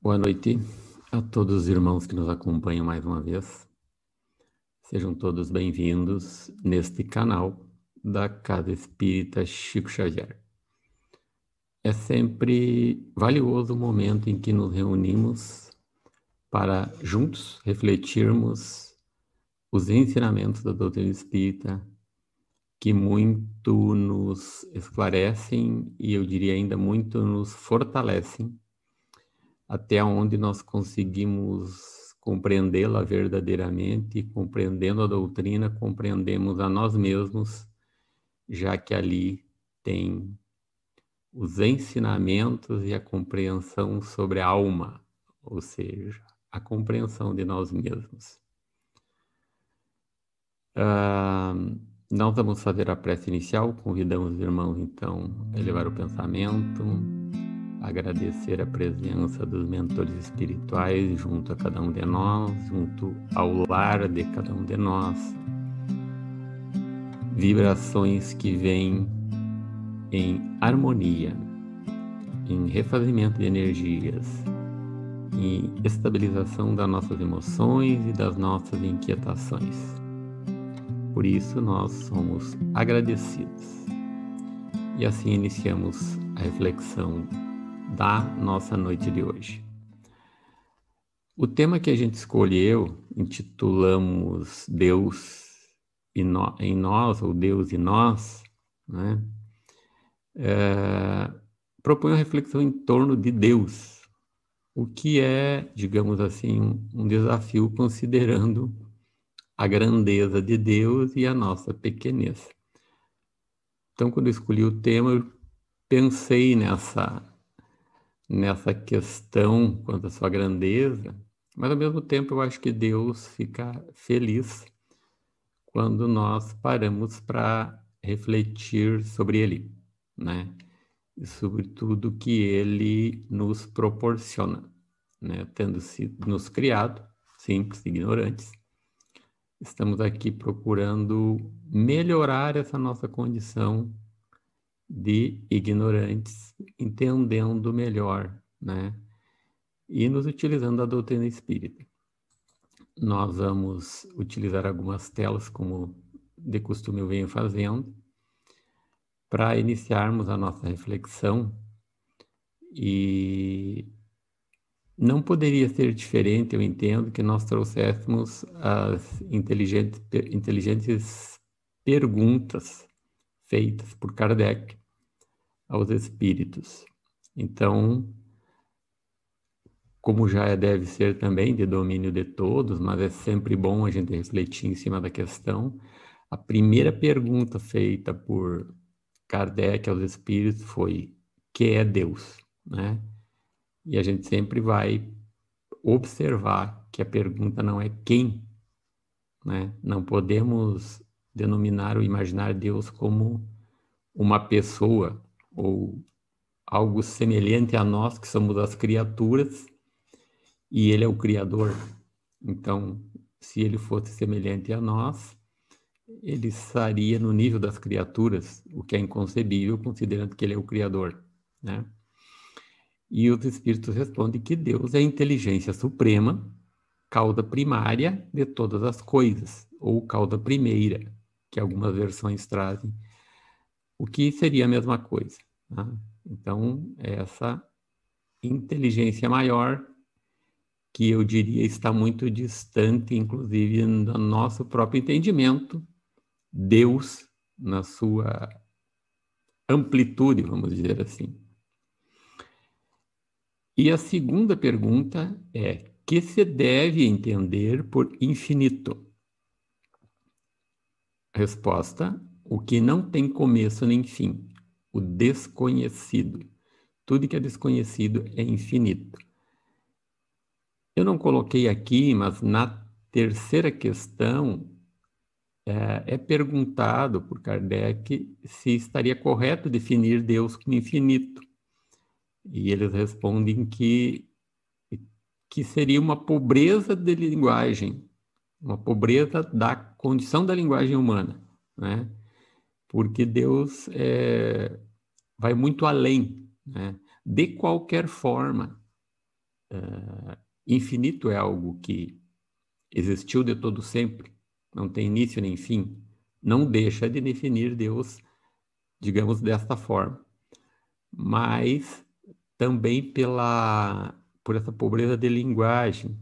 Boa noite a todos os irmãos que nos acompanham mais uma vez. Sejam todos bem-vindos neste canal da Casa Espírita Chico Xavier. É sempre valioso o momento em que nos reunimos para juntos refletirmos os ensinamentos da doutrina espírita, que muito nos esclarecem e eu diria ainda muito nos fortalecem, até onde nós conseguimos compreendê-la verdadeiramente, e compreendendo a doutrina, compreendemos a nós mesmos, já que ali tem os ensinamentos e a compreensão sobre a alma, ou seja, a compreensão de nós mesmos. Nós vamos fazer a prece inicial, convidamos os irmãos então a elevar o pensamento, agradecer a presença dos mentores espirituais junto a cada um de nós, junto ao lar de cada um de nós. Vibrações que vêm em harmonia, em refazimento de energias, em estabilização das nossas emoções e das nossas inquietações. Por isso nós somos agradecidos. E assim iniciamos a reflexão da nossa noite de hoje. O tema que a gente escolheu, intitulamos Deus em nós, ou Deus e nós, né? Propõe uma reflexão em torno de Deus, o que é, digamos assim, um desafio considerando a grandeza de Deus e a nossa pequenez. Então, quando eu escolhi o tema, eu pensei nessa questão quanto à sua grandeza, mas ao mesmo tempo eu acho que Deus fica feliz quando nós paramos para refletir sobre Ele, né? E sobre tudo que Ele nos proporciona, né? Tendo sido nos criado, simples, ignorantes, estamos aqui procurando melhorar essa nossa condição de ignorantes, entendendo melhor, né? E nos utilizando da doutrina espírita. Nós vamos utilizar algumas telas, como de costume eu venho fazendo, para iniciarmos a nossa reflexão. E não poderia ser diferente, eu entendo, que nós trouxéssemos as inteligentes perguntas feitas por Kardec aos espíritos. Então, como já deve ser também de domínio de todos, mas é sempre bom a gente refletir em cima da questão. A primeira pergunta feita por Kardec aos espíritos foi: que é Deus? Né? E a gente sempre vai observar que a pergunta não é quem, né? Não podemos denominar ou imaginar Deus como uma pessoa ou algo semelhante a nós, que somos as criaturas, e Ele é o Criador. Então, se Ele fosse semelhante a nós, Ele estaria no nível das criaturas, o que é inconcebível, considerando que Ele é o Criador, né? E os Espíritos respondem que Deus é a inteligência suprema, causa primária de todas as coisas, ou causa primeira, que algumas versões trazem, o que seria a mesma coisa, tá? Então, essa inteligência maior, que eu diria está muito distante, inclusive, do nosso próprio entendimento, Deus, na sua amplitude, vamos dizer assim. E a segunda pergunta é: que se deve entender por infinito? Resposta: o que não tem começo nem fim, o desconhecido. Tudo que é desconhecido é infinito. Eu não coloquei aqui, mas na terceira questão é perguntado por Kardec se estaria correto definir Deus como infinito. E eles respondem que seria uma pobreza de linguagem, uma pobreza da condição da linguagem humana, né? Porque Deus vai muito além, né? De qualquer forma, infinito é algo que existiu de todo sempre, não tem início nem fim, não deixa de definir Deus, digamos, desta forma. Mas também por essa pobreza de linguagem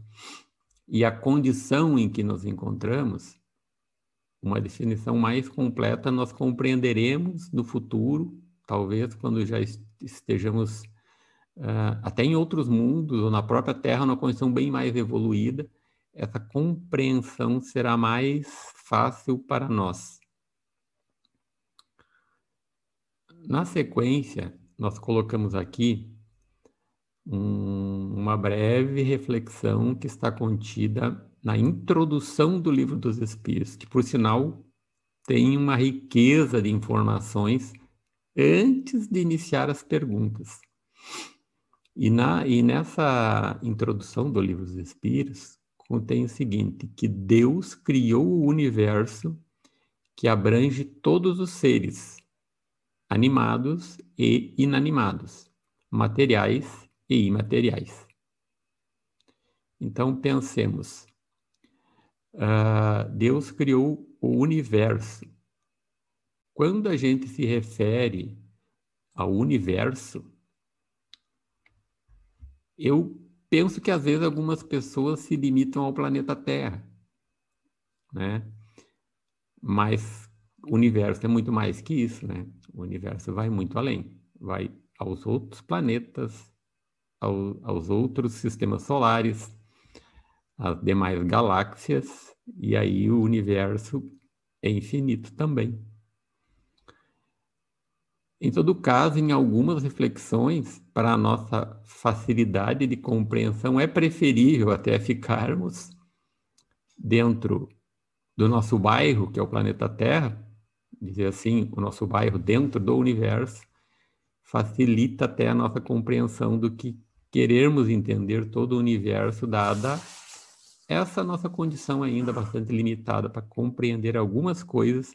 e a condição em que nos encontramos, uma definição mais completa nós compreenderemos no futuro, talvez quando já estejamos até em outros mundos ou na própria Terra, numa condição bem mais evoluída, essa compreensão será mais fácil para nós. Na sequência, nós colocamos aqui uma breve reflexão que está contida na introdução do Livro dos Espíritos, que, por sinal, tem uma riqueza de informações antes de iniciar as perguntas. E nessa introdução do Livro dos Espíritos, contém o seguinte, que Deus criou o universo que abrange todos os seres, animados e inanimados, materiais e imateriais. Então, pensemos, Deus criou o universo. Quando a gente se refere ao universo, eu penso que às vezes algumas pessoas se limitam ao planeta Terra, né? Mas o universo é muito mais que isso, né? O universo vai muito além, vai aos outros planetas, aos outros sistemas solares, às demais galáxias, e aí o universo é infinito também. Em todo caso, em algumas reflexões, para a nossa facilidade de compreensão, é preferível até ficarmos dentro do nosso bairro, que é o planeta Terra, dizer assim, o nosso bairro dentro do universo, facilita até a nossa compreensão do que querermos entender todo o universo, dada essa nossa condição ainda bastante limitada para compreender algumas coisas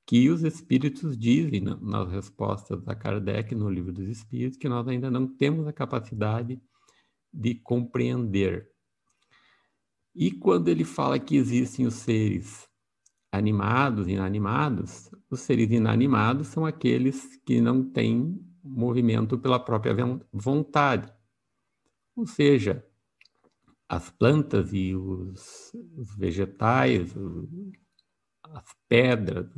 que os espíritos dizem nas respostas a Kardec no Livro dos Espíritos, que nós ainda não temos a capacidade de compreender. E quando ele fala que existem os seres animados e inanimados, os seres inanimados são aqueles que não têm movimento pela própria vontade. Ou seja, as plantas e os vegetais, as pedras,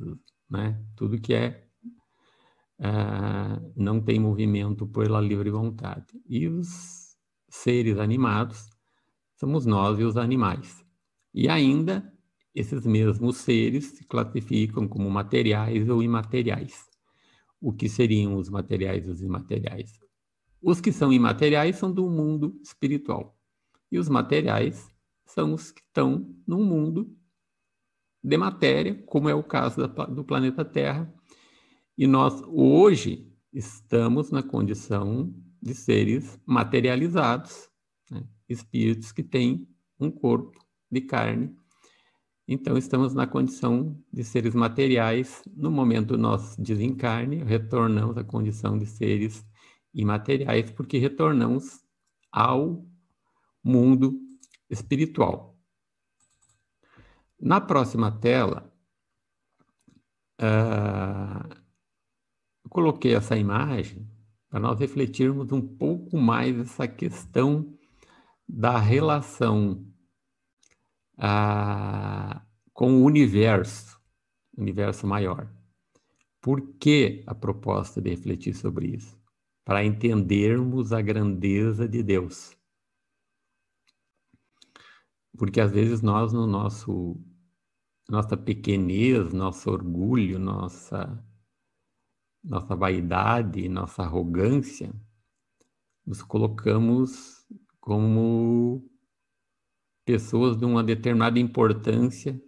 né? Tudo que não tem movimento pela livre vontade. E os seres animados somos nós e os animais. E ainda, esses mesmos seres se classificam como materiais ou imateriais. O que seriam os materiais e os imateriais? Os que são imateriais são do mundo espiritual. E os materiais são os que estão no mundo de matéria, como é o caso do planeta Terra. E nós, hoje, estamos na condição de seres materializados, né? Espíritos que têm um corpo de carne. Então, estamos na condição de seres materiais. No momento do nosso desencarne, retornamos à condição de seres imateriais, porque retornamos ao mundo espiritual. Na próxima tela, eu coloquei essa imagem para nós refletirmos um pouco mais essa questão da relação com o universo maior. Por que a proposta de refletir sobre isso? Para entendermos a grandeza de Deus. Porque às vezes nós, no nossa pequenez, nosso orgulho, nossa vaidade, nossa arrogância, nos colocamos como pessoas de uma determinada importância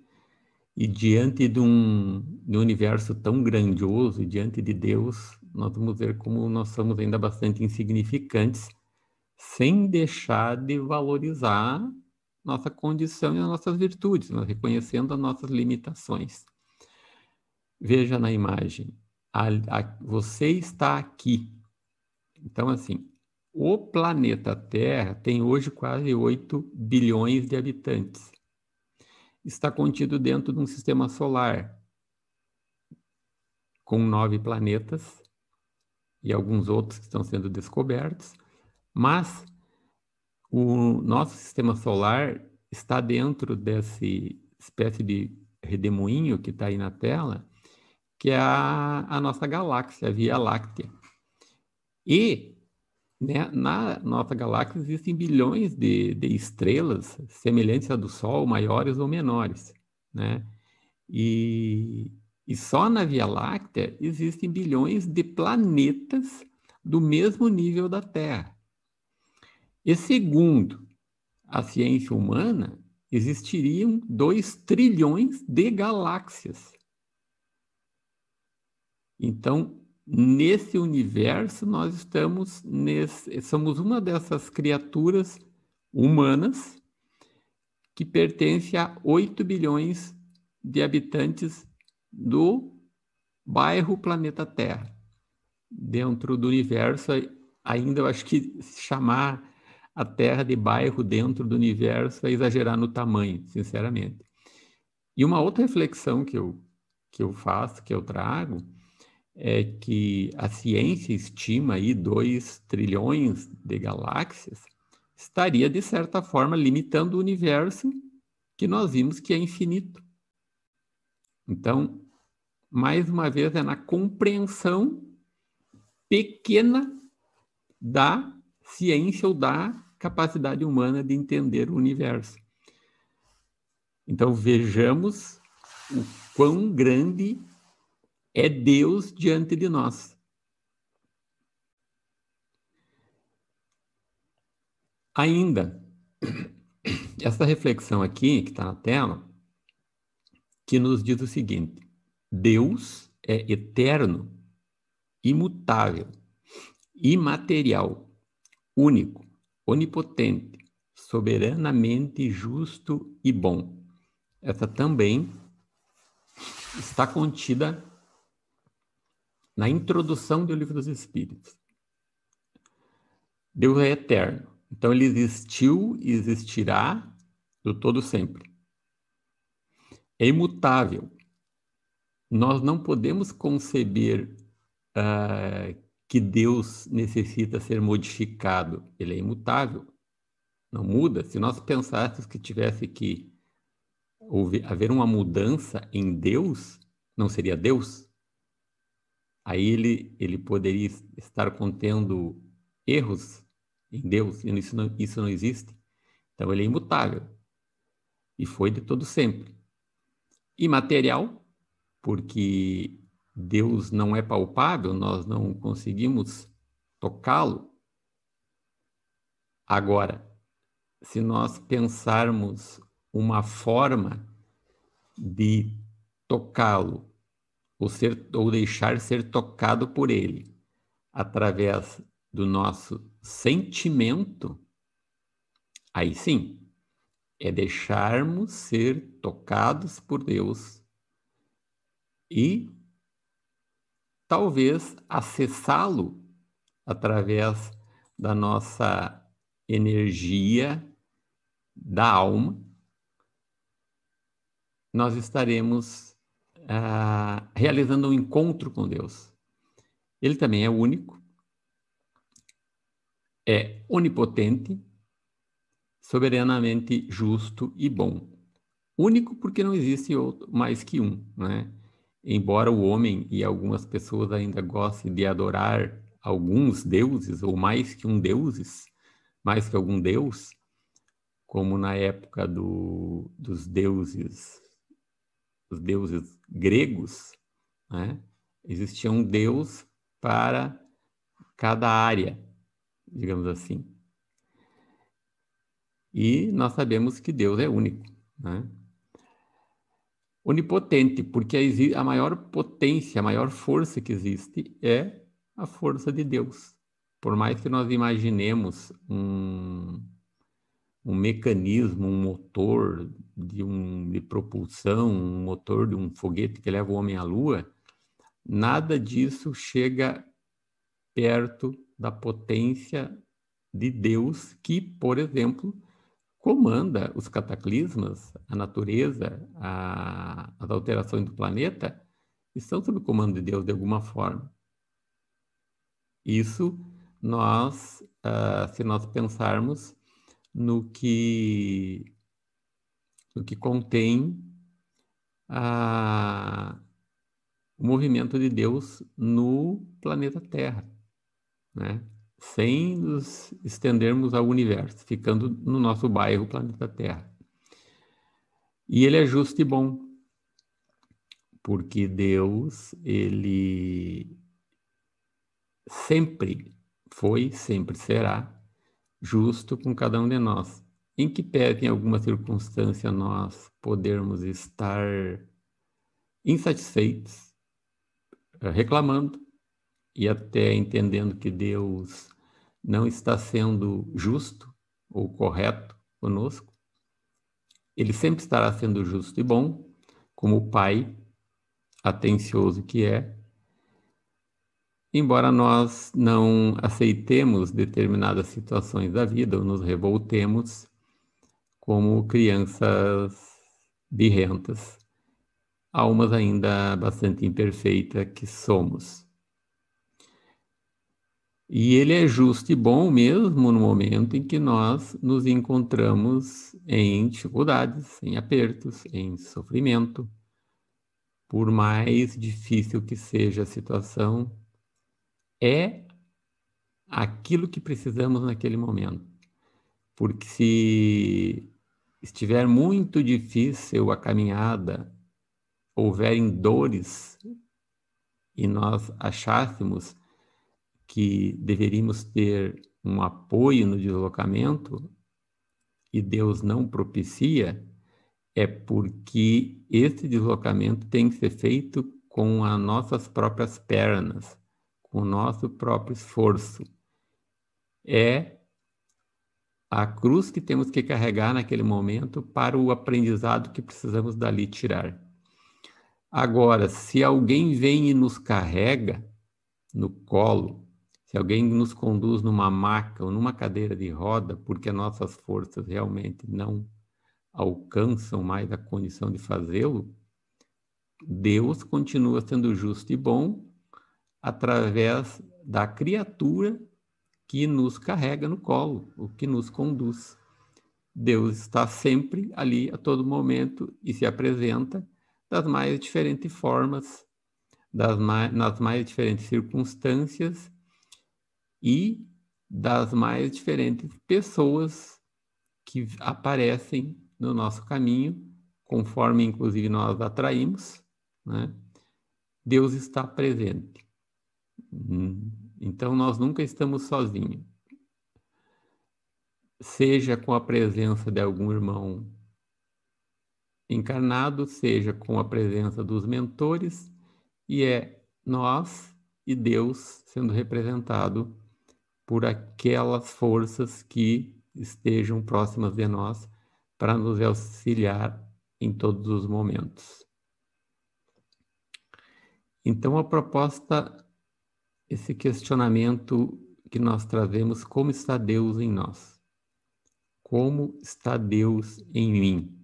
e diante de um universo tão grandioso, diante de Deus, nós vamos ver como nós somos ainda bastante insignificantes, sem deixar de valorizar nossa condição e as nossas virtudes, nós reconhecendo as nossas limitações. Veja na imagem, você está aqui. Então, assim, O planeta Terra tem hoje quase 8 bilhões de habitantes. Está contido dentro de um sistema solar com 9 planetas e alguns outros que estão sendo descobertos, mas o nosso sistema solar está dentro dessa espécie de redemoinho que está aí na tela, que é a nossa galáxia, a Via Láctea. E né, na nossa galáxia existem bilhões de estrelas semelhantes à do Sol, maiores ou menores, né? E, e só na Via Láctea existem bilhões de planetas do mesmo nível da Terra. E segundo a ciência humana, existiriam 2 trilhões de galáxias. Então, nesse universo, nós somos uma dessas criaturas humanas que pertence a 8 bilhões de habitantes do bairro planeta Terra. Dentro do universo, ainda eu acho que chamar a Terra de bairro dentro do universo é exagerar no tamanho, sinceramente. E uma outra reflexão que eu faço, que eu trago, é que a ciência estima aí 2 trilhões de galáxias, estaria, de certa forma, limitando o universo que nós vimos que é infinito. Então, mais uma vez, é na compreensão pequena da ciência ou da capacidade humana de entender o universo. Então, vejamos o quão grande é Deus diante de nós. Ainda, essa reflexão aqui, que está na tela, que nos diz o seguinte: Deus é eterno, imutável, imaterial, único, onipotente, soberanamente justo e bom. Essa também está contida na introdução do Livro dos Espíritos. Deus é eterno, então ele existiu e existirá do todo sempre. É imutável. Nós não podemos conceber que Deus necessita ser modificado. Ele é imutável, não muda. Se nós pensássemos que tivesse que haver uma mudança em Deus, não seria Deus? Aí ele poderia estar contendo erros em Deus, e isso não existe. Então ele é imutável e foi de todo sempre. Imaterial, porque Deus não é palpável, nós não conseguimos tocá-lo. Agora, se nós pensarmos uma forma de tocá-lo ou deixar ser tocado por ele através do nosso sentimento, aí sim, é deixarmos ser tocados por Deus e talvez acessá-lo através da nossa energia da alma, nós estaremos realizando um encontro com Deus. Ele também é único, é onipotente, soberanamente justo e bom. Único porque não existe outro, mais que um, né? Embora o homem e algumas pessoas ainda gostem de adorar alguns deuses, ou mais que mais que algum deus, como na época dos deuses gregos, né? Existia um deus para cada área, digamos assim. E nós sabemos que Deus é único, né? Onipotente, porque a maior potência, a maior força que existe é a força de Deus. Por mais que nós imaginemos um mecanismo, um motor de propulsão, um motor de um foguete que leva o homem à Lua, nada disso chega perto da potência de Deus que, por exemplo, comanda os cataclismas, a natureza, as alterações do planeta, estão sob o comando de Deus de alguma forma. Isso se nós pensarmos no que contém o movimento de Deus no planeta Terra, né? Sem nos estendermos ao universo, ficando no nosso bairro, planeta Terra. E ele é justo e bom, porque Deus, ele sempre foi, sempre será justo com cada um de nós. Em que pese em alguma circunstância nós podermos estar insatisfeitos, reclamando e até entendendo que Deus não está sendo justo ou correto conosco, ele sempre estará sendo justo e bom, como o Pai atencioso que é, embora nós não aceitemos determinadas situações da vida ou nos revoltemos como crianças birrentas, almas ainda bastante imperfeitas que somos. E ele é justo e bom mesmo no momento em que nós nos encontramos em dificuldades, em apertos, em sofrimento. Por mais difícil que seja a situação, é aquilo que precisamos naquele momento. Porque se estiver muito difícil a caminhada, houverem dores e nós achássemos que deveríamos ter um apoio no deslocamento e Deus não propicia, é porque esse deslocamento tem que ser feito com as nossas próprias pernas, com o nosso próprio esforço. É a cruz que temos que carregar naquele momento para o aprendizado que precisamos dali tirar. Agora, se alguém vem e nos carrega no colo, se alguém nos conduz numa maca ou numa cadeira de roda, porque nossas forças realmente não alcançam mais a condição de fazê-lo, Deus continua sendo justo e bom através da criatura que nos carrega no colo, o que nos conduz. Deus está sempre ali a todo momento e se apresenta das mais diferentes formas, nas mais diferentes circunstâncias e das mais diferentes pessoas que aparecem no nosso caminho, conforme inclusive nós atraímos, né? Deus está presente. Então nós nunca estamos sozinhos. Seja com a presença de algum irmão encarnado, seja com a presença dos mentores, e é nós e Deus sendo representado por aquelas forças que estejam próximas de nós para nos auxiliar em todos os momentos. Então, a proposta, esse questionamento que nós trazemos, como está Deus em nós? Como está Deus em mim?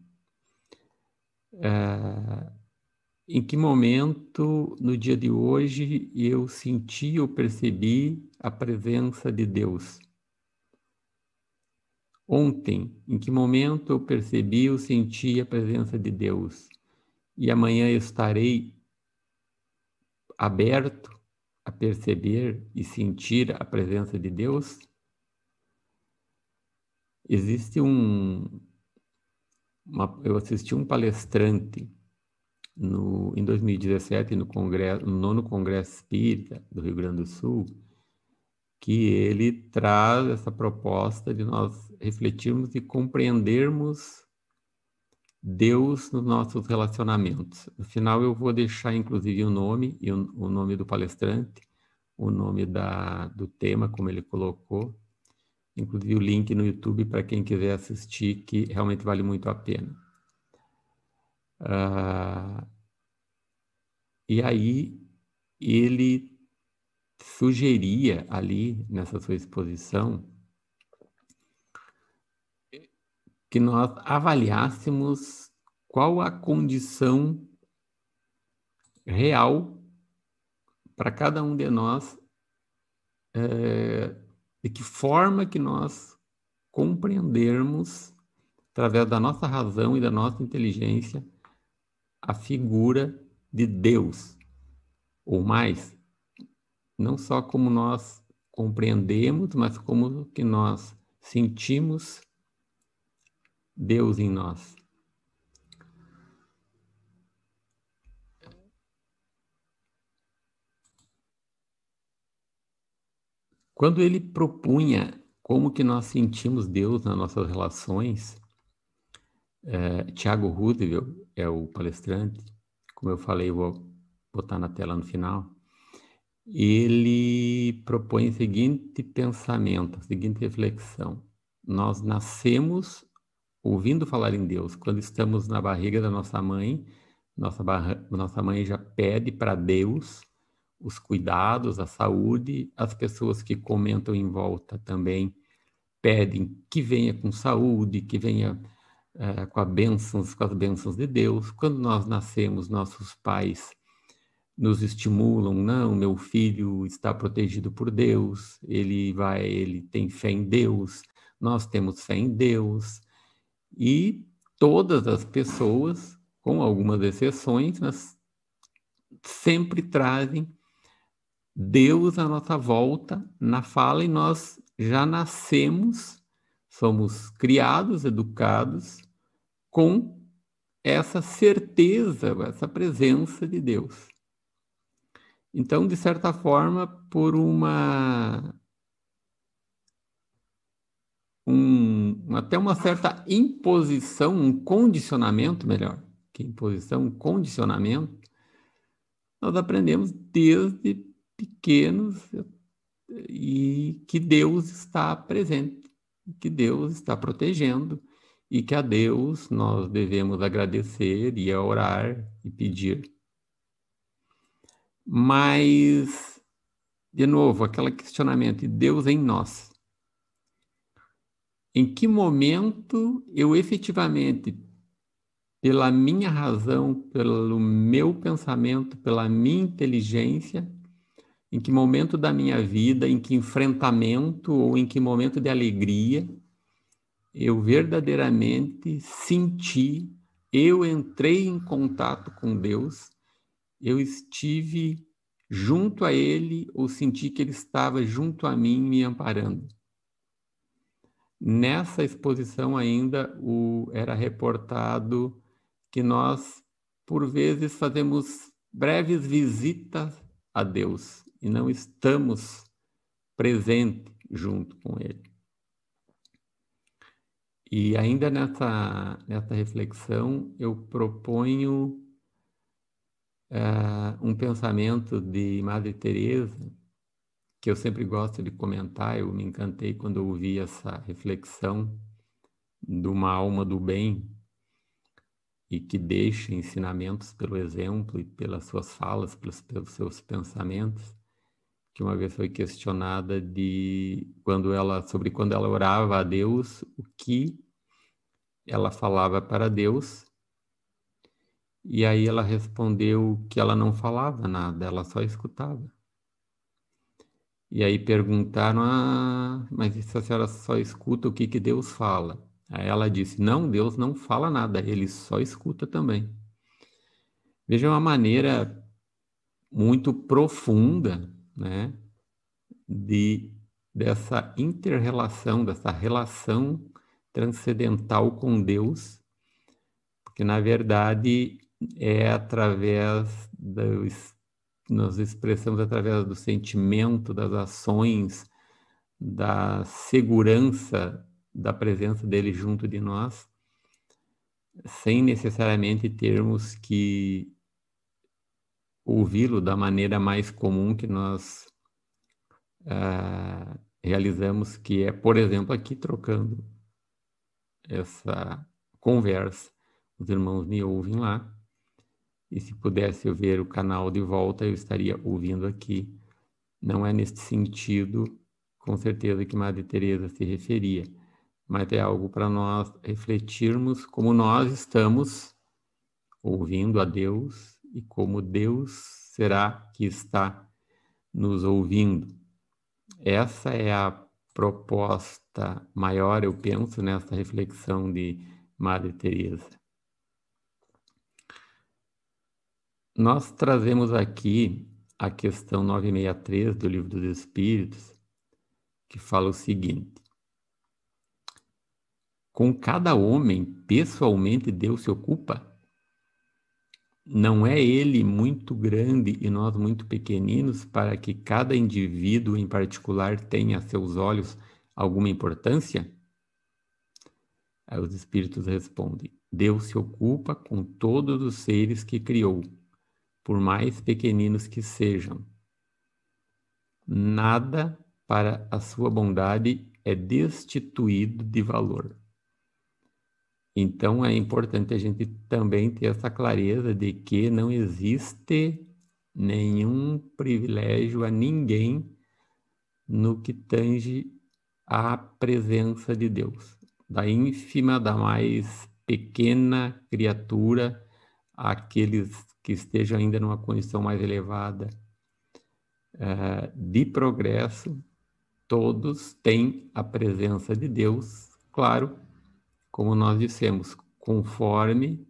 Em que momento, no dia de hoje, eu senti ou percebi a presença de Deus? Ontem, em que momento eu percebi ou senti a presença de Deus? E amanhã eu estarei aberto a perceber e sentir a presença de Deus? Existe eu assisti um palestrante em 2017 no nono Congresso Espírita do Rio Grande do Sul, que ele traz essa proposta de nós refletirmos e compreendermos Deus nos nossos relacionamentos. No final eu vou deixar inclusive o nome e o nome do palestrante, o nome do tema, como ele colocou, inclusive o link no YouTube para quem quiser assistir, que realmente vale muito a pena. E aí ele sugeria ali nessa sua exposição que nós avaliássemos qual a condição real para cada um de nós, de que forma que nós compreendermos, através da nossa razão e da nossa inteligência, a figura de Deus, ou mais, não só como nós compreendemos, mas como que nós sentimos Deus em nós. Quando ele propunha como que nós sentimos Deus nas nossas relações, Thiago Roosevelt é o palestrante, como eu falei, vou botar na tela no final, ele propõe o seguinte pensamento, a seguinte reflexão: nós nascemos ouvindo falar em Deus. Quando estamos na barriga da nossa mãe, nossa mãe já pede para Deus os cuidados, a saúde. As pessoas que comentam em volta também pedem que venha com saúde, que venha com as bênçãos de Deus. Quando nós nascemos, nossos pais nos estimulam: não, meu filho está protegido por Deus, ele tem fé em Deus, nós temos fé em Deus. E todas as pessoas, com algumas exceções, mas sempre trazem Deus à nossa volta na fala, e nós já nascemos, somos criados, educados com essa certeza, essa presença de Deus. Então, de certa forma, por até uma certa imposição, um condicionamento, melhor que imposição, um condicionamento, nós aprendemos desde pequenos e que Deus está presente, que Deus está protegendo, e que a Deus nós devemos agradecer e orar e pedir. Mas, de novo, aquele questionamento de Deus em nós. Em que momento eu efetivamente, pela minha razão, pelo meu pensamento, pela minha inteligência, em que momento da minha vida, em que enfrentamento ou em que momento de alegria, eu verdadeiramente senti, eu entrei em contato com Deus, eu estive junto a Ele, ou senti que Ele estava junto a mim me amparando. Nessa exposição ainda era reportado que nós, por vezes, fazemos breves visitas a Deus e não estamos presentes junto com Ele. E ainda nessa reflexão, eu proponho um pensamento de Madre Teresa, que eu sempre gosto de comentar. Eu me encantei quando eu ouvi essa reflexão de uma alma do bem e que deixa ensinamentos pelo exemplo e pelas suas falas, pelos seus pensamentos, que uma vez foi questionada sobre quando ela orava a Deus, o que ela falava para Deus, e aí ela respondeu que ela não falava nada, ela só escutava. E aí perguntaram: mas se a senhora só escuta, o que Deus fala? Aí ela disse: não, Deus não fala nada, Ele só escuta também. Veja, uma maneira muito profunda, né, dessa inter-relação, dessa relação transcendental com Deus, porque na verdade é nós expressamos através do sentimento, das ações, da segurança da presença dele junto de nós, sem necessariamente termos que ouvi-lo da maneira mais comum que nós realizamos, que é, por exemplo, aqui trocando essa conversa. Os irmãos me ouvem lá, e se pudesse eu ver o canal de volta, eu estaria ouvindo aqui. Não é neste sentido, com certeza, que Madre Teresa se referia, mas é algo para nós refletirmos como nós estamos ouvindo a Deus e como Deus será que está nos ouvindo. Essa é a proposta maior, eu penso, nessa reflexão de Madre Teresa. Nós trazemos aqui a questão 963 do Livro dos Espíritos, que fala o seguinte: com cada homem, pessoalmente, Deus se ocupa? Não é ele muito grande e nós muito pequeninos para que cada indivíduo em particular tenha a seus olhos alguma importância? Aí os espíritos respondem: Deus se ocupa com todos os seres que criou, por mais pequeninos que sejam. Nada para a sua bondade é destituído de valor. Então é importante a gente também ter essa clareza de que não existe nenhum privilégio a ninguém no que tange à presença de Deus. Da ínfima, da mais pequena criatura, àqueles que estejam ainda numa condição mais elevada de progresso, todos têm a presença de Deus, claro, como nós dissemos, conforme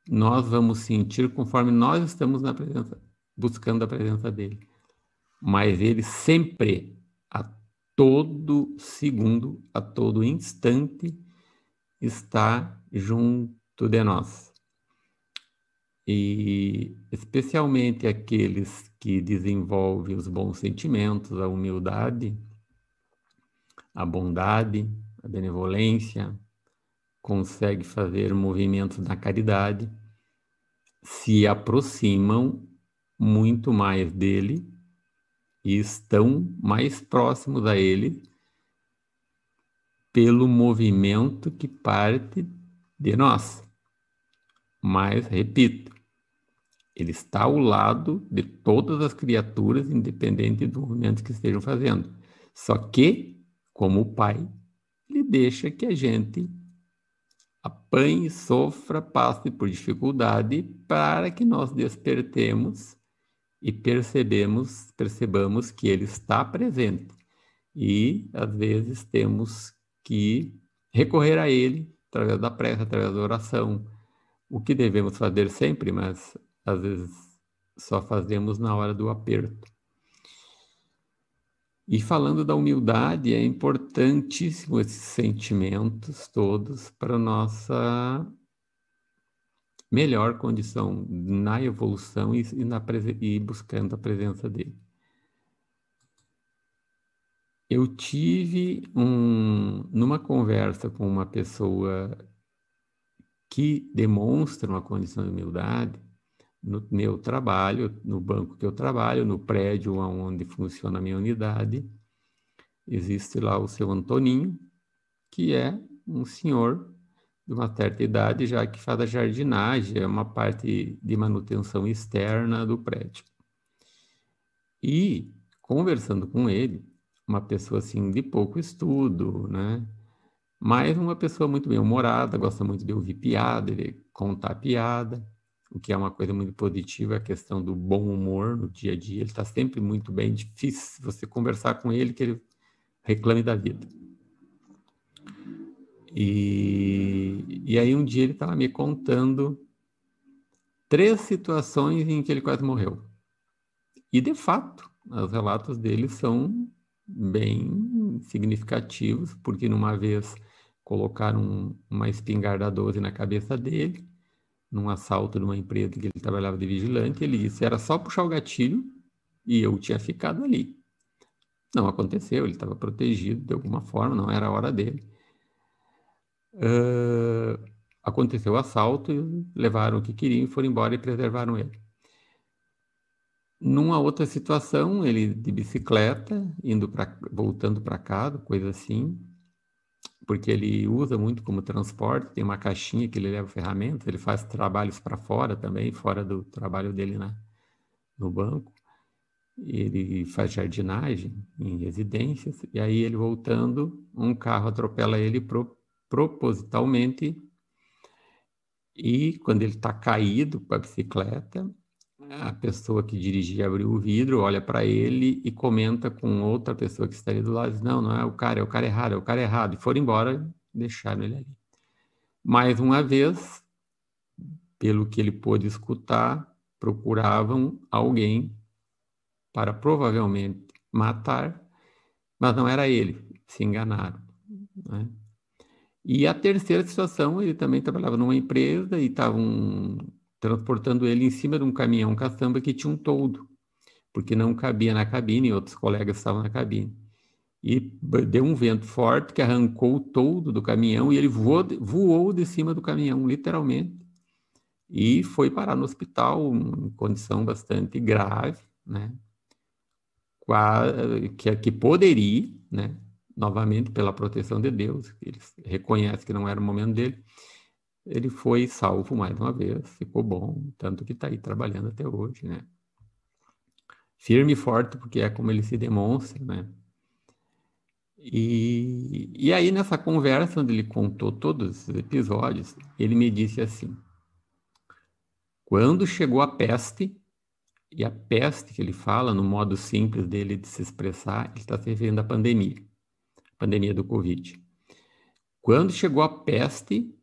nós vamos sentir, conforme nós estamos na presença, buscando a presença dele. Mas ele sempre, a todo segundo, a todo instante, está junto de nós. E especialmente aqueles que desenvolvem os bons sentimentos, a humildade, a bondade, a benevolência, consegue fazer movimentos na caridade, se aproximam muito mais dele e estão mais próximos a ele pelo movimento que parte de nós. Mas, repito, ele está ao lado de todas as criaturas, independente do movimento que estejam fazendo. Só que, como Pai, ele deixa que a gente apanhe, sofra, passe por dificuldade para que nós despertemos e percebamos que ele está presente. E, às vezes, temos que recorrer a ele através da prece, através da oração, o que devemos fazer sempre, mas às vezes só fazemos na hora do aperto. E falando da humildade, é importantíssimo esses sentimentos todos para a nossa melhor condição na evolução e buscando a presença dele. Eu tive numa conversa com uma pessoa que demonstra uma condição de humildade no meu trabalho, no banco que eu trabalho, no prédio onde funciona a minha unidade. Existe lá o seu Antoninho, que é um senhor de uma certa idade, já que faz a jardinagem, é uma parte de manutenção externa do prédio. E, conversando com ele, uma pessoa assim de pouco estudo, né? Mas uma pessoa muito bem-humorada, gosta muito de ouvir piada, de contar piada, o que é uma coisa muito positiva, a questão do bom humor no dia a dia. Ele está sempre muito bem, difícil você conversar com ele que ele reclame da vida. E aí um dia ele estava me contando 3 situações em que ele quase morreu. E, de fato, os relatos dele são bem significativos, porque numa vez colocaram uma espingarda 12 na cabeça dele, num assalto numa empresa que ele trabalhava de vigilante. Ele disse, era só puxar o gatilho e eu tinha ficado ali. Não aconteceu, ele estava protegido de alguma forma, não era a hora dele. Aconteceu o assalto, e levaram o que queriam e foram embora e preservaram ele. Numa outra situação, ele de bicicleta, voltando para casa, coisa assim, porque ele usa muito como transporte, tem uma caixinha que ele leva ferramentas, ele faz trabalhos para fora também, fora do trabalho dele no banco. ele faz jardinagem em residências, e aí ele voltando, um carro atropela ele propositalmente, e quando ele está caído com a bicicleta, a pessoa que dirigia abriu o vidro, olha para ele e comenta com outra pessoa que estaria do lado, diz, não, não é o cara errado, é o cara errado, e foram embora, deixaram ele ali. Mais uma vez, pelo que ele pôde escutar, procuravam alguém para provavelmente matar, mas não era ele, se enganaram, né? E a terceira situação, ele também trabalhava numa empresa e estavam transportando ele em cima de um caminhão caçamba que tinha um toldo, porque não cabia na cabine, e outros colegas estavam na cabine. E deu um vento forte que arrancou o toldo do caminhão e ele voou de cima do caminhão, literalmente, e foi parar no hospital em condição bastante grave, né? Que poderia, né? Novamente, pela proteção de Deus, ele reconhece que não era o momento dele, ele foi salvo mais uma vez, ficou bom, tanto que está aí trabalhando até hoje, né? Firme e forte, porque é como ele se demonstra, né? E aí, nessa conversa, onde ele contou todos esses episódios, ele me disse assim, quando chegou a peste, e a peste que ele fala, no modo simples dele de se expressar, ele está se referindo à pandemia do Covid. Quando chegou a peste,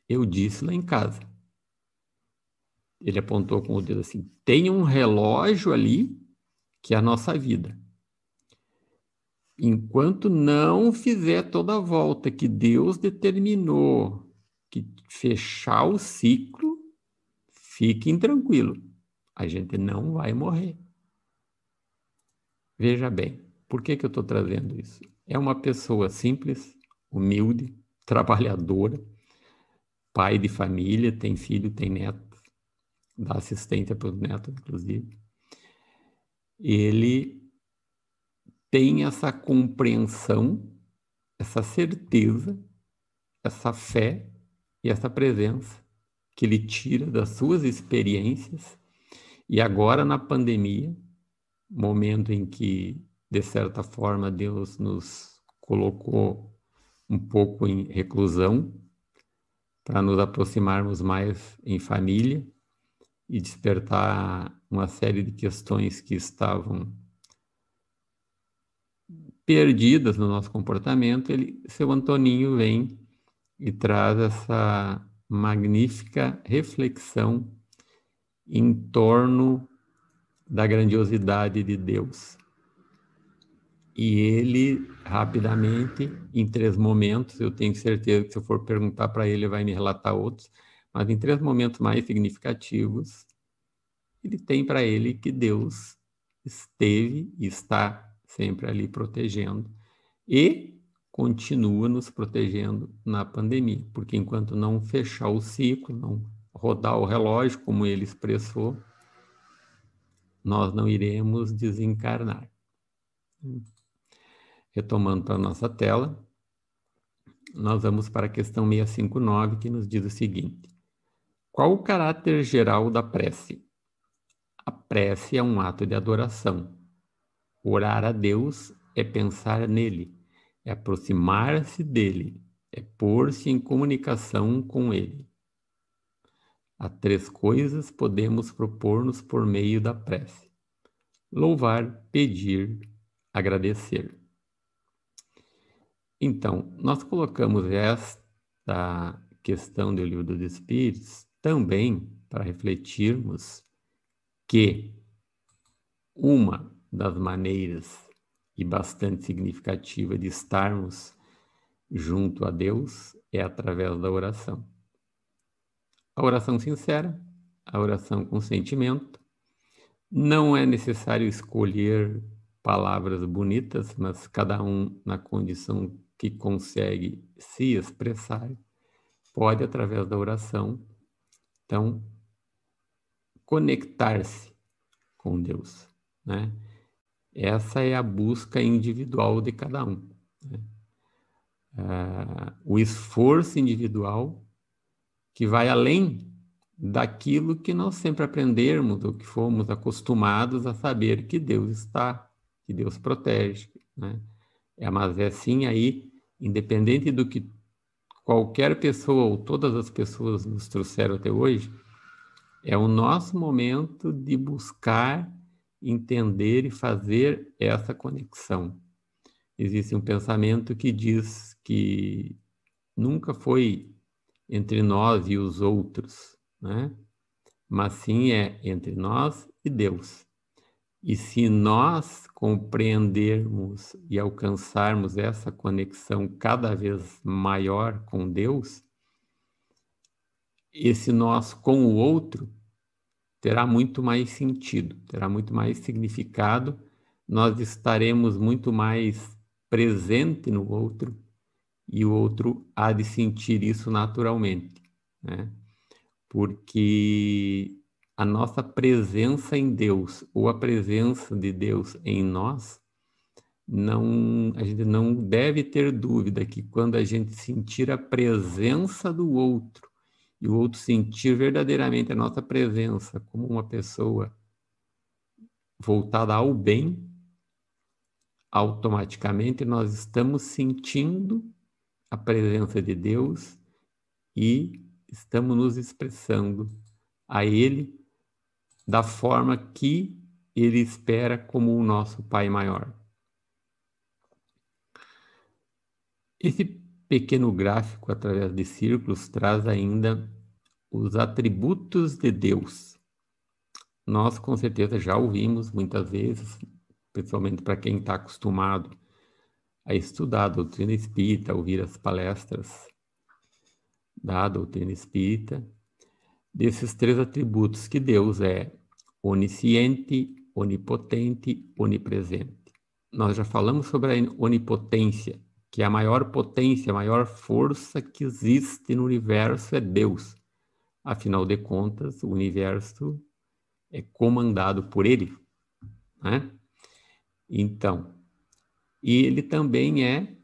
eu disse lá em casa, ele apontou com o dedo assim, tem um relógio ali que é a nossa vida. Enquanto não fizer toda a volta que Deus determinou, que fechar o ciclo, fiquem tranquilos, a gente não vai morrer. Veja bem, por que eu estou trazendo isso? É uma pessoa simples, humilde, trabalhadora, pai de família, tem filho, tem neto, dá assistência para os netos, inclusive. Ele tem essa compreensão, essa certeza, essa fé e essa presença que ele tira das suas experiências e agora na pandemia, momento em que, de certa forma, Deus nos colocou um pouco em reclusão para nos aproximarmos mais em família e despertar uma série de questões que estavam perdidas no nosso comportamento, seu Antoninho vem e traz essa magnífica reflexão em torno da grandiosidade de Deus. E ele, rapidamente, em 3 momentos, eu tenho certeza que se eu for perguntar para ele, ele vai me relatar outros, mas em 3 momentos mais significativos, ele tem para ele que Deus esteve e está sempre ali protegendo e continua nos protegendo na pandemia, porque enquanto não fechar o ciclo, não rodar o relógio, como ele expressou, nós não iremos desencarnar. Retomando para a nossa tela, nós vamos para a questão 659, que nos diz o seguinte: qual o caráter geral da prece? A prece é um ato de adoração. Orar a Deus é pensar nele, é aproximar-se dele, é pôr-se em comunicação com ele. Há 3 coisas podemos propor-nos por meio da prece: louvar, pedir, agradecer. Então, nós colocamos esta questão do Livro dos Espíritos também para refletirmos que uma das maneiras e bastante significativa de estarmos junto a Deus é através da oração. A oração sincera, a oração com sentimento. Não é necessário escolher palavras bonitas, mas cada um na condição que consegue se expressar, pode, através da oração, então, conectar-se com Deus, né? Essa é a busca individual de cada um, né? O esforço individual que vai além daquilo que nós sempre aprendemos, ou que fomos acostumados a saber que Deus está, que Deus protege, né? Mas é assim aí, independente do que qualquer pessoa ou todas as pessoas nos trouxeram até hoje, é o nosso momento de buscar, entender e fazer essa conexão. Existe um pensamento que diz que nunca foi entre nós e os outros, né? Mas sim é entre nós e Deus. E se nós compreendermos e alcançarmos essa conexão cada vez maior com Deus, esse nós com o outro terá muito mais sentido, terá muito mais significado, nós estaremos muito mais presente no outro e o outro há de sentir isso naturalmente, né? Porque a nossa presença em Deus ou a presença de Deus em nós, a gente não deve ter dúvida que quando a gente sentir a presença do outro e o outro sentir verdadeiramente a nossa presença como uma pessoa voltada ao bem, automaticamente nós estamos sentindo a presença de Deus e estamos nos expressando a Ele da forma que Ele espera como o nosso Pai maior. Esse pequeno gráfico, através de círculos, traz ainda os atributos de Deus. Nós, com certeza, já ouvimos muitas vezes, principalmente para quem está acostumado a estudar a doutrina espírita, a ouvir as palestras da doutrina espírita, desses 3 atributos, que Deus é onisciente, onipotente, onipresente. Nós já falamos sobre a onipotência, que é a maior potência, a maior força que existe no universo é Deus. Afinal de contas, o universo é comandado por Ele, né? Então, e Ele também é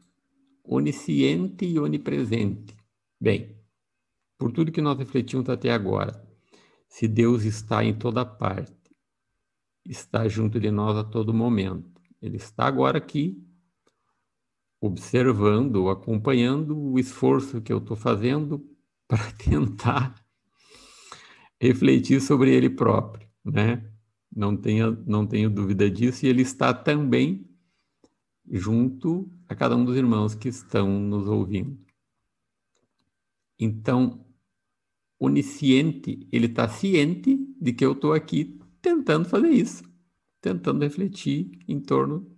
onisciente e onipresente. Bem, por tudo que nós refletimos até agora, se Deus está em toda parte, está junto de nós a todo momento, Ele está agora aqui, observando, acompanhando o esforço que eu estou fazendo para tentar refletir sobre Ele próprio, né? Não tenho dúvida disso, e Ele está também junto a cada um dos irmãos que estão nos ouvindo. Então, onisciente, ele está ciente de que eu estou aqui tentando fazer isso, tentando refletir em torno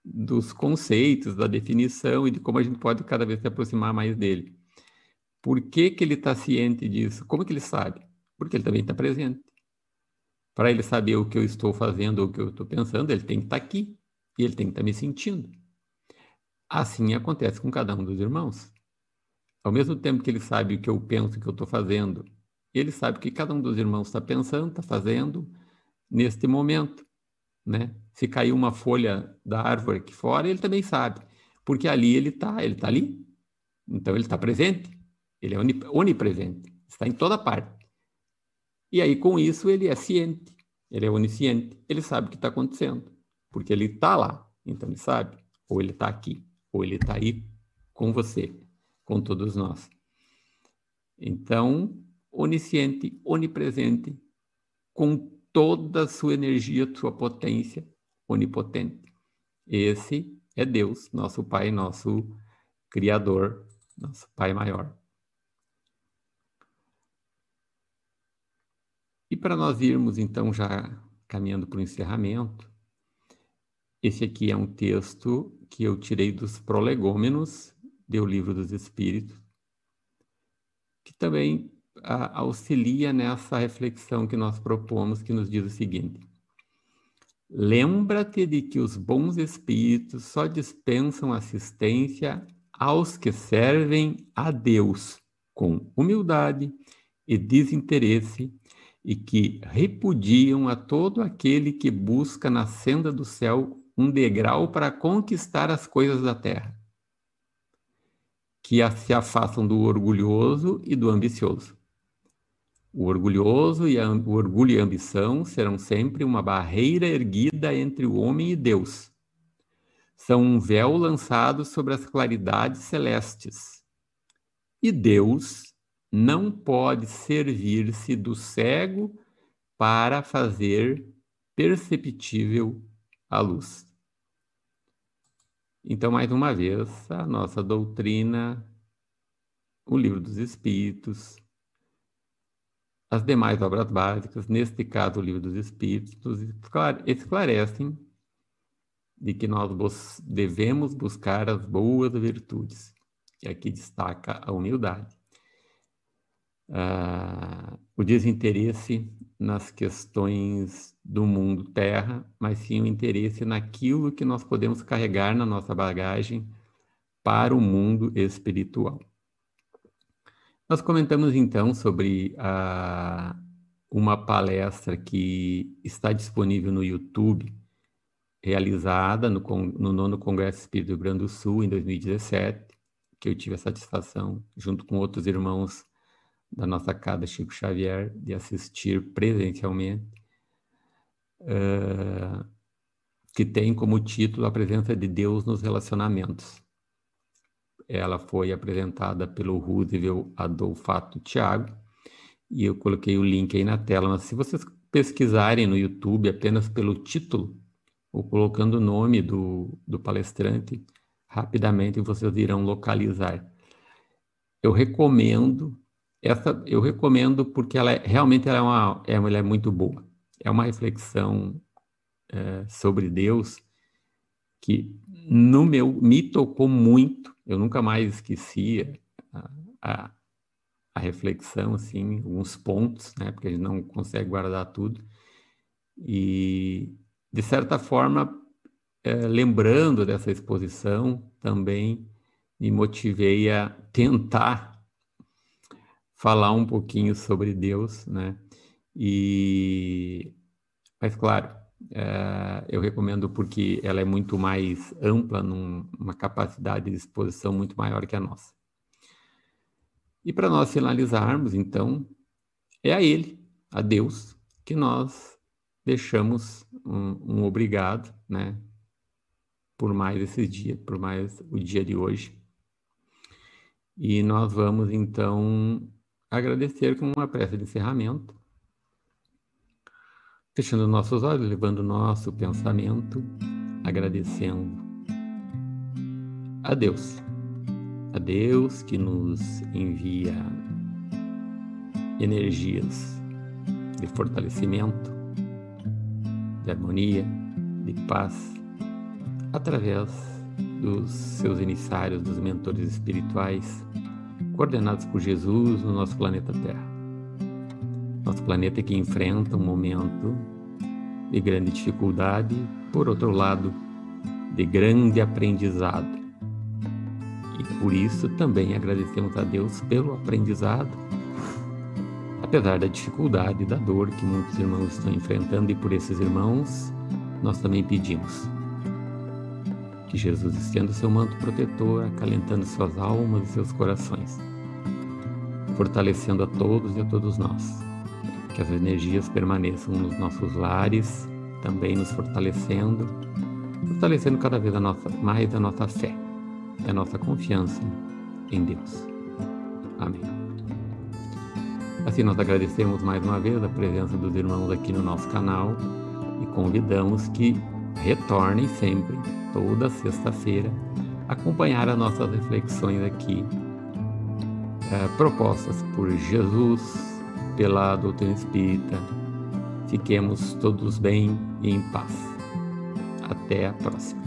dos conceitos, da definição e de como a gente pode cada vez se aproximar mais dele. Por que que ele está ciente disso? Como que ele sabe? Porque ele também está presente. Para ele saber o que eu estou fazendo ou o que eu estou pensando, ele tem que estar aqui e ele tem que estar me sentindo. Assim acontece com cada um dos irmãos. Ao mesmo tempo que ele sabe o que eu penso, o que eu estou fazendo, ele sabe o que cada um dos irmãos está pensando, está fazendo neste momento, né? Se caiu uma folha da árvore aqui fora, ele também sabe, porque ali ele está ali, então ele está presente, ele é onipresente, está em toda parte. E aí com isso ele é ciente, ele é onisciente, ele sabe o que está acontecendo, porque ele está lá, então ele sabe, ou ele está aqui, ou ele está aí com você, com todos nós. Então, onisciente, onipresente, com toda a sua energia, sua potência, onipotente. Esse é Deus, nosso Pai, nosso Criador, nosso Pai maior. E para nós irmos, então, já caminhando para o encerramento, esse aqui é um texto que eu tirei dos Prolegômenos, do Livro dos Espíritos, que também auxilia nessa reflexão que nós propomos, que nos diz o seguinte: lembra-te de que os bons espíritos só dispensam assistência aos que servem a Deus com humildade e desinteresse e que repudiam a todo aquele que busca na senda do céu um degrau para conquistar as coisas da terra, que se afastam do orgulhoso e do ambicioso. O orgulhoso e o orgulho e a ambição serão sempre uma barreira erguida entre o homem e Deus. São um véu lançado sobre as claridades celestes. E Deus não pode servir-se do cego para fazer perceptível a luz. Então, mais uma vez, a nossa doutrina, o Livro dos Espíritos, as demais obras básicas, neste caso o Livro dos Espíritos, esclarecem de que nós devemos buscar as boas virtudes. E aqui destaca a humildade. O desinteresse nas questões do mundo terra, mas sim o interesse naquilo que nós podemos carregar na nossa bagagem para o mundo espiritual. Nós comentamos então sobre uma palestra que está disponível no YouTube, realizada no 9º Congresso Espírita do Rio Grande do Sul, em 2017, que eu tive a satisfação, junto com outros irmãos da nossa casa Chico Xavier, de assistir presencialmente, que tem como título A Presença de Deus nos Relacionamentos. Ela foi apresentada pelo Roosevelt Adolfato Thiago, e eu coloquei o link aí na tela, mas se vocês pesquisarem no YouTube apenas pelo título, ou colocando o nome do palestrante, rapidamente vocês irão localizar. Eu recomendo porque realmente ela é muito boa. É uma reflexão sobre Deus que me tocou muito. Eu nunca mais esqueci a reflexão, assim, alguns pontos, né, porque a gente não consegue guardar tudo. E, de certa forma, lembrando dessa exposição, também me motivei a tentar falar um pouquinho sobre Deus, né? Mas, claro, eu recomendo porque ela é muito mais ampla, numa capacidade de exposição muito maior que a nossa. E para nós finalizarmos, então, é a Ele, a Deus, que nós deixamos um obrigado, né? Por mais esse dia, por mais o dia de hoje. E nós vamos, então, agradecer com uma prece de encerramento, fechando nossos olhos, levando nosso pensamento, agradecendo a Deus que nos envia energias de fortalecimento, de harmonia, de paz, através dos seus emissários, dos mentores espirituais, coordenados por Jesus no nosso planeta Terra. Nosso planeta que enfrenta um momento de grande dificuldade, por outro lado, de grande aprendizado. E por isso também agradecemos a Deus pelo aprendizado, apesar da dificuldade e da dor que muitos irmãos estão enfrentando, e por esses irmãos nós também pedimos que Jesus estenda o seu manto protetor, acalentando suas almas e seus corações, fortalecendo a todos e a todos nós. Que as energias permaneçam nos nossos lares, também nos fortalecendo cada vez mais a nossa fé e a nossa confiança em Deus. Amém. Assim nós agradecemos mais uma vez a presença dos irmãos aqui no nosso canal e convidamos que retornem sempre, toda sexta-feira, acompanhar as nossas reflexões aqui, propostas por Jesus, pela doutrina espírita. Fiquemos todos bem e em paz. Até a próxima.